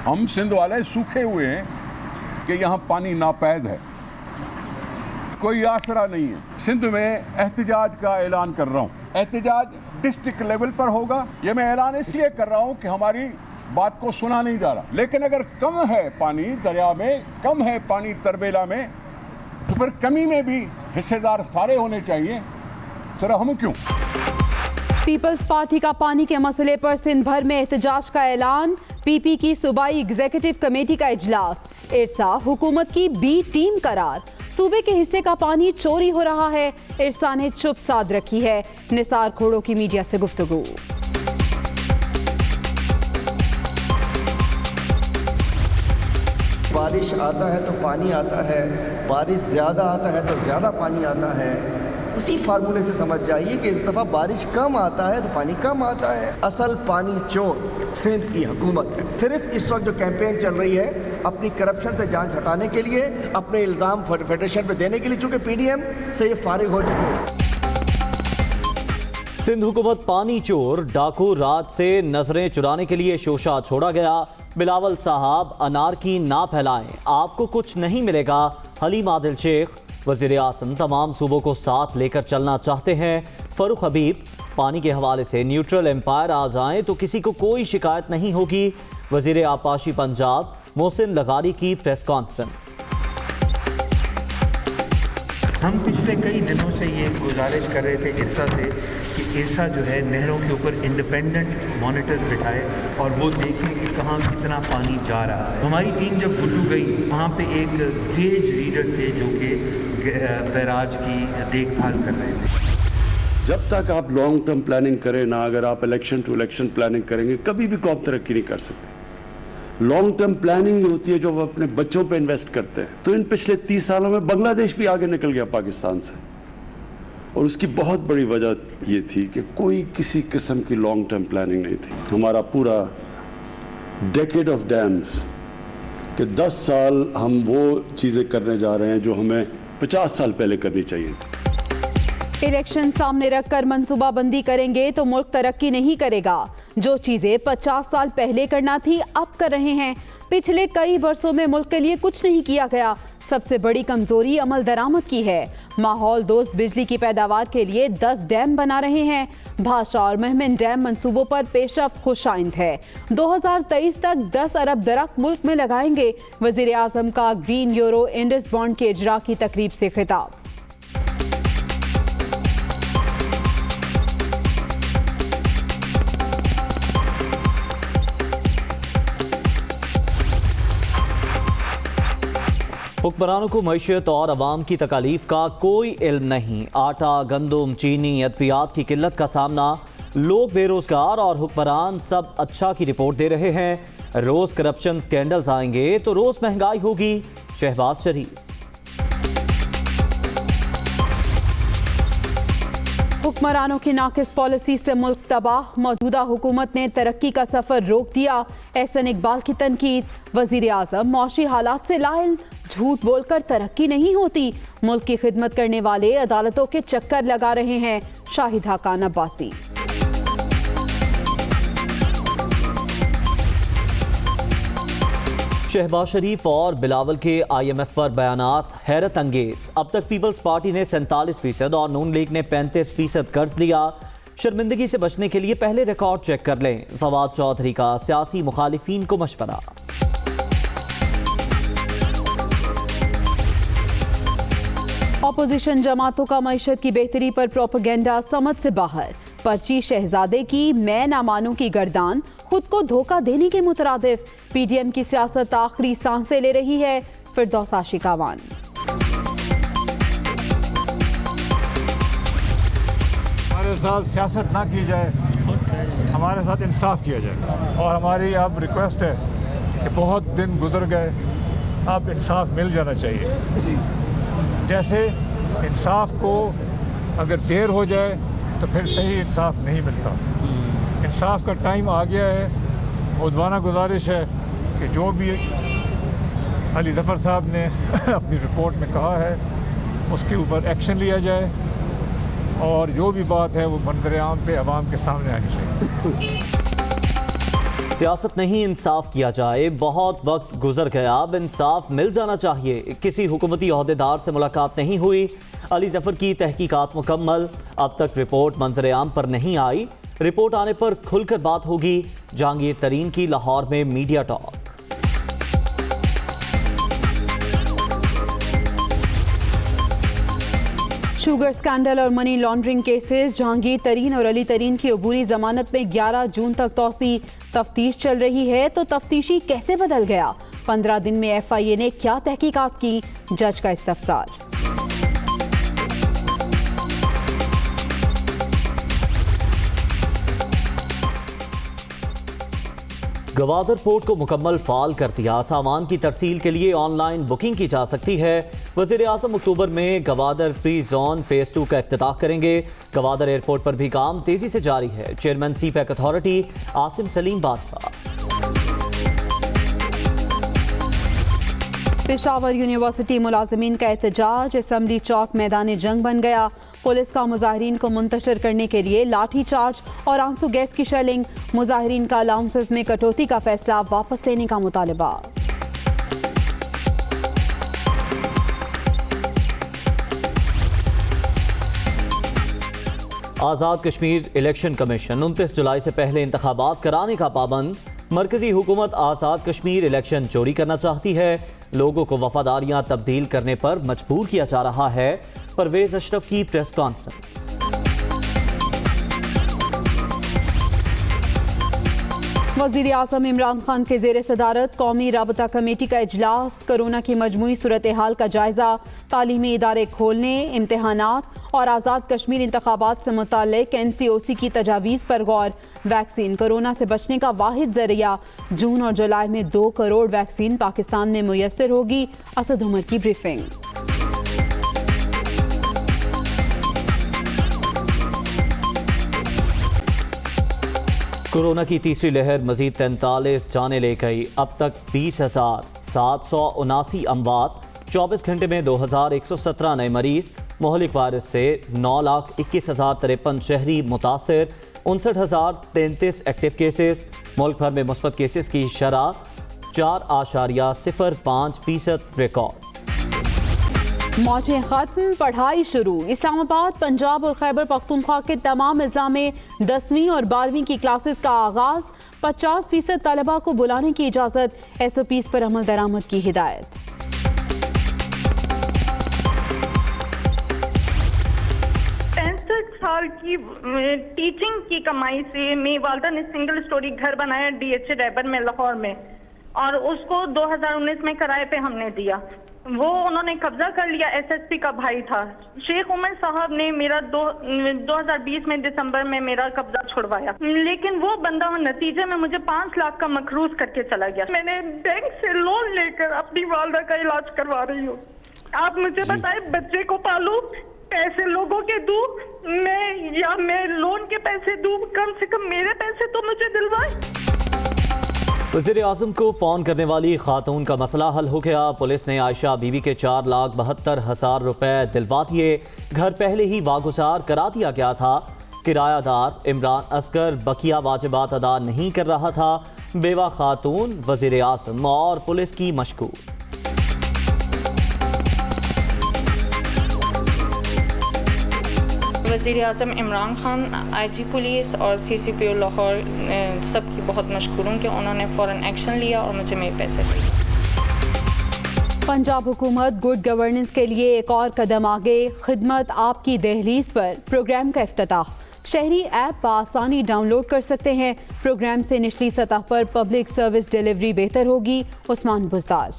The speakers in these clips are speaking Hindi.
हम सिंध वाले सूखे हुए हैं कि यहाँ पानी नापैद है, कोई आसरा नहीं है। सिंध में एहतजाज का ऐलान कर रहा हूँ। एहतजाज डिस्ट्रिक्ट लेवल पर होगा। ये मैं ऐलान इसलिए कर रहा हूँ कि हमारी बात को सुना नहीं जा रहा। लेकिन अगर कम है पानी दरिया में, कम है पानी तरबेला में, तो फिर कमी में भी हिस्सेदार सारे होने चाहिए। सर हम क्यों? पीपल्स पार्टी का पानी के मसले पर सिंध भर में एहतजाज का ऐलान। पीपी की सूबाई एग्जीक्यूटिव कमेटी का इजलास। इरसा हुकूमत की बी टीम करार। सूबे के हिस्से का पानी चोरी हो रहा है। इरसा ने चुप साध रखी है। निसार खोड़ो की मीडिया से गुफ्तगू। बारिश आता है तो पानी आता है, बारिश ज़्यादा आता है तो ज़्यादा पानी आता है। उसी फार्मूले से समझ जाइए कि इस दफ़ा बारिश कम आता है तो पानी कम आता है। असल पानी चोर सिंध की हुकूमत है। सिर्फ इस वक्त जो कैंपेन चल रही है अपनी करप्शन से जान हटाने के लिए, अपने इल्ज़ाम फेडरेशन पे देने के लिए, चूँकि पीडीएम से ये फारिग हो चुके हैं। सिंध हुकूमत पानी चोर डाकू रात से नजरें चुराने के लिए शोशा छोड़ा गया। बिलावल साहब अनारकी ना फैलाएं, आपको कुछ नहीं मिलेगा। हलीम आदिल शेख वज़ीर आज़म तमाम सूबों को साथ लेकर चलना चाहते हैं। फरूख हबीब पानी के हवाले से न्यूट्रल एम्पायर आ जाएं तो किसी को कोई शिकायत नहीं होगी। वज़ीर आपाशी पंजाब मोहसिन लगारी की प्रेस कॉन्फ्रेंस। हम पिछले कई दिनों से ये गुजारिश कर रहे थे इरसा से कि इरसा जो है नहरों के ऊपर इंडिपेंडेंट मॉनिटर्स बिठाए और वो देखें कि कहाँ कितना पानी जा रहा है। हमारी टीम जब गुड्डू गई वहाँ पे एक गेज रीडर थे जो कि बैराज की देखभाल कर रहे थे। जब तक आप लॉन्ग टर्म प्लानिंग करें ना, अगर आप इलेक्शन टू इलेक्शन प्लानिंग करेंगे कभी भी कौम तरक्की नहीं कर सकते। लॉन्ग टर्म प्लानिंग होती है जो वो अपने बच्चों पे इन्वेस्ट करते हैं। तो इन पिछले 30 सालों में बांग्लादेश भी आगे निकल गया पाकिस्तान से, और उसकी बहुत बड़ी वजह ये थी कि कोई किसी किस्म की लॉन्ग टर्म प्लानिंग नहीं थी। हमारा पूरा डेकेड ऑफ डैम्स कि 10 साल हम वो चीज़ें करने जा रहे हैं जो हमें 50 साल पहले करनी चाहिए। इलेक्शन सामने रखकर मंसूबाबंदी करेंगे तो मुल्क तरक्की नहीं करेगा। जो चीजें 50 साल पहले करना थी अब कर रहे हैं। पिछले कई वर्षों में मुल्क के लिए कुछ नहीं किया गया। सबसे बड़ी कमजोरी अमल दरामद की है। माहौल दोस्त बिजली की पैदावार के लिए 10 डैम बना रहे हैं। भाषा और महमिन डैम मंसूबों पर पेशरफ्त खुशाइंद है। 2023 तक 10 अरब दरख्त मुल्क में लगाएंगे। वजीर आजम का ग्रीन यूरो इंडस बॉन्ड के इजरा की तकरीब से खिताब। हुक्मरानों को मईशत और अवाम की तकालीफ का कोई इल्म नहीं। आटा, गंदम, चीनी, अद्वियात की किल्लत का सामना। लोग बेरोजगार और हुक्मरान सब अच्छा की रिपोर्ट दे रहे हैं। रोज करप्शन स्कैंडल्स आएंगे तो रोज महंगाई होगी। शहबाज शरीफ। हुक्मरानों की नाकिस पॉलिसी से मुल्क तबाह। मौजूदा हुकूमत ने तरक्की का सफर रोक दिया। एहसन इकबाल की तनकीद। वजीर आजम मौशी हालात से लाइल, झूठ बोलकर तरक्की नहीं होती। मुल्क की खिदमत करने वाले अदालतों के चक्कर लगा रहे हैं। शाहिदा खान अब्बासी। शहबाज शरीफ और बिलावल के IMF पर बयानात हैरत अंगेज। अब तक पीपल्स पार्टी ने 47% और नून लीग ने 35% कर्ज लिया। शर्मिंदगी से बचने के लिए पहले रिकॉर्ड चेक कर लें। फवाद चौधरी का सियासी मुखालिफिन को मशवरा। अपोजिशन जमातों का मईशत की बेहतरी पर प्रोपेगेंडा समझ से बाहर। पर्ची शहजादे की मैं ना मानूं की गर्दान, खुद को धोखा देने के मुतरादिफ। पीडीएम की सियासत आखिरी सांसें ले रही है। फिरदौस आशिकावान। हमारे साथ सियासत ना की जाए, हमारे साथ इंसाफ किया जाए। और हमारी अब रिक्वेस्ट है कि बहुत दिन गुजर गए, अब इंसाफ मिल जाना चाहिए। जैसे इंसाफ को अगर देर हो जाए तो फिर सही इंसाफ नहीं मिलता। इंसाफ का टाइम आ गया है। उद्वाना गुजारिश है कि जो भी अली ज़फ़र साहब ने अपनी रिपोर्ट में कहा है उसके ऊपर एक्शन लिया जाए, और जो भी बात है वो मंजर आम पे अवाम के सामने आनी चाहिए। सियासत नहीं, इंसाफ किया जाए। बहुत वक्त गुजर गया, अब इंसाफ मिल जाना चाहिए। किसी हुकूमती ओहदेदार से मुलाकात नहीं हुई। अली जफर की तहकीकात मुकम्मल, अब तक रिपोर्ट मंजर आम पर नहीं आई। रिपोर्ट आने पर खुलकर बात होगी। जहांगीर तरीन की लाहौर में मीडिया टॉक। शुगर स्कैंडल और मनी लॉन्ड्रिंग केसेस, जहांगीर तरीन और अली तरीन की अबूरी जमानत में 11 जून तक तौसी। तफ्तीश चल रही है तो तफ्तीशी कैसे बदल गया? 15 दिन में FIA ने क्या तहकीकात की? जज का इस्तफसार। गवादर पोर्ट को मुकम्मल फाल कर दिया। सामान की तरसील के लिए ऑनलाइन बुकिंग की जा सकती है। वज़ीर आज़म अक्टूबर में गवादर फ्री जोन फेज 2 का इफ्तिताह करेंगे। गवादर एयरपोर्ट पर भी काम तेजी से जारी है। Chairman CPEC authority Asim Salim बादशाह। पेशावर यूनिवर्सिटी मुलाजमीन का एहतजाज असम्बली चौक मैदान जंग बन गया। पुलिस का मुजाहिरीन को मुंतशिर करने के लिए लाठी चार्ज और आंसू गैस की शेलिंग। मुजाहिरीन का अलाउंसेस में कटौती का फैसला वापस लेने का मुतालबा। आज़ाद कश्मीर इलेक्शन कमीशन 29 जुलाई से पहले इंतखाबात कराने का पाबंद। मरकजी हुकूमत आज़ाद कश्मीर इलेक्शन चोरी करना चाहती है। लोगों को वफादारियां तब्दील करने पर मजबूर किया जा रहा है। परवेज अशरफ की प्रेस कॉन्फ्रेंस। वज़ीर आज़म इमरान खान के ज़ेर सदारत कौमी राबता कमेटी का इजलास। कोरोना की मजमूई सूरत हाल का जायजा। तालीमी इदारे खोलने, इम्तहानात और आज़ाद कश्मीर इंतखाबात से मुताल्लिक NCOC की तजावीज़ पर गौर। वैक्सीन कोरोना से बचने का वाहिद जरिया। जून और जुलाई में 2 करोड़ वैक्सीन पाकिस्तान में मुयस्सर होगी। असद उमर की ब्रीफिंग। कोरोना की तीसरी लहर मजीद 43 जाने ले गई। अब तक 20,779 अमवात। 24 घंटे में 2,117 नए मरीज। मोहलिक वायरस से 9,21,053 शहरी मुतासर। 59,033 एक्टिव केसेस। मुल्क भर में मुस्बत केसेस की शरह 4.05% रिकॉर्ड। मौजें खत्म, पढ़ाई शुरू। इस्लामाबाद, पंजाब और खैबर पख्तूनख्वा के तमाम अजला में 10वीं और 12वीं की क्लासेस का आगाज। 50% तलबा को बुलाने की इजाजत। SOPs पर अमल दरामद की हिदायत। 65 साल की टीचिंग की कमाई से मेरी वालदा ने सिंगल स्टोरी घर बनाया DHA रैबर में, लाहौर में, और उसको 2019 में किराए पे हमने दिया। वो उन्होंने कब्जा कर लिया। SSP का भाई था। शेख उमर साहब ने मेरा 2020 में दिसंबर में मेरा कब्जा छुड़वाया, लेकिन वो बंदा नतीजे में मुझे 5 लाख का मकरूज करके चला गया। मैंने बैंक से लोन लेकर अपनी वालदा का इलाज करवा रही हूँ। आप मुझे बताएं, बच्चे को पालूं, पैसे लोगों के दूं मैं लोन के पैसे दूं? कम से कम मेरे पैसे तो मुझे दिलवाएं। वज़ीर आज़म को फ़ोन करने वाली खातून का मसला हल हो गया। पुलिस ने आयशा बीवी के 4,72,000 रुपए दिलवा दिए। घर पहले ही वागुजार करा दिया गया था। किरायादार इमरान असगर बकिया वाजिबात अदा नहीं कर रहा था। बेवा खातून वज़ीर आज़म और पुलिस की मशकूर। वज़ीर आज़म इमरान खान, IG पुलिस और CCPO लाहौर सबकी बहुत मशकूर हूँ कि उन्होंने फ़ौरन एक्शन लिया और मुझे मेरे पैसे दिए। पंजाब हुकूमत गुड गवर्नेंस के लिए एक और कदम आगे। खिदमत आपकी दहलीज पर प्रोग्राम का इफ्तिताह। शहरी ऐप बआसानी डाउनलोड कर सकते हैं। प्रोग्राम से निचली सतह पर पब्लिक सर्विस डिलीवरी बेहतर होगी। उस्मान बुज़दार।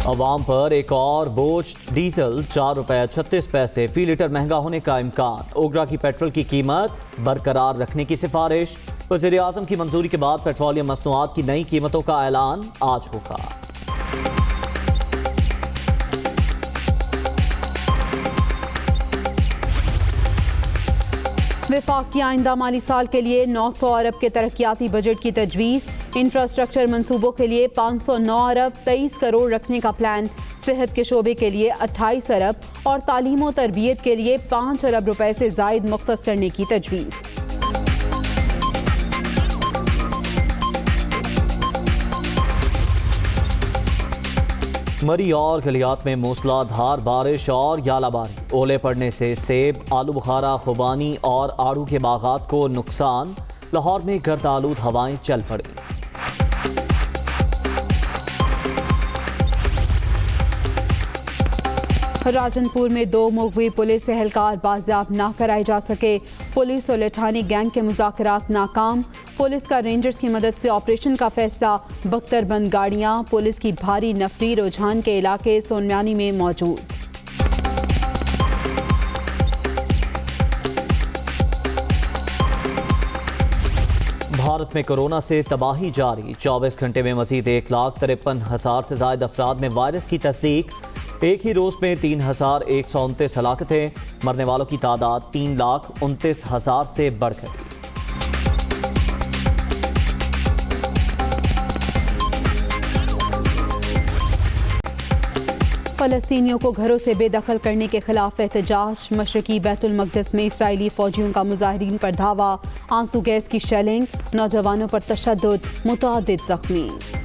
अवाम पर एक और बोझ। डीजल 4 रुपये 36 पैसे फी लीटर महंगा होने का इम्कान। ओगरा की पेट्रोल की कीमत बरकरार रखने की सिफारिश। वज़ीर आज़म की मंजूरी के बाद पेट्रोलियम मसनूआत की नई कीमतों का ऐलान आज होगा। विफाक की आइंदा माली साल के लिए 900 अरब के तरक्याती बजट की तजवीज़। इंफ्रास्ट्रक्चर मंसूबों के लिए 509 अरब 23 करोड़ रखने का प्लान। सेहत के शोबे के लिए 28 अरब और तालीम और तरबियत के लिए 5 अरब रुपए से जायद मुख्तस करने की तजवीज़। मरी और गलियात में मूसलाधार बारिश और यालाबारी, ओले पड़ने से सेब, आलू बुखारा, खुबानी और आड़ू के बागात को नुकसान। लाहौर में गर्द आलूद हवाएं चल पड़ी। राजनपुर में 2 मुगवी पुलिस एहलकार बाजियाब ना कराए जा सके। पुलिस और लठानी गैंग के मुज़ाकरात नाकाम। पुलिस का रेंजर्स की मदद से ऑपरेशन का फैसला। बख्तरबंद गाड़ियां पुलिस की भारी नफरी रुझान के इलाके सोनम्यानी में मौजूद। भारत में कोरोना से तबाही जारी। 24 घंटे में मजीद 1,53,000 से ज्यादा अफराद में वायरस की तस्दीक। एक ही रोज में 3,129 हलाकतें। मरने वालों की तादाद 3,29,000 से बढ़ गई। फ़लस्तीनियों को घरों से बेदखल करने के खिलाफ एहतजाज। मशरकी बैतुल मक़दस में इसराइली फ़ौजियों का मुजाहिरीन पर धावा। आंसू गैस की शेलिंग, नौजवानों पर तशद्दुद, मुतअद्दिद ज़ख्मी।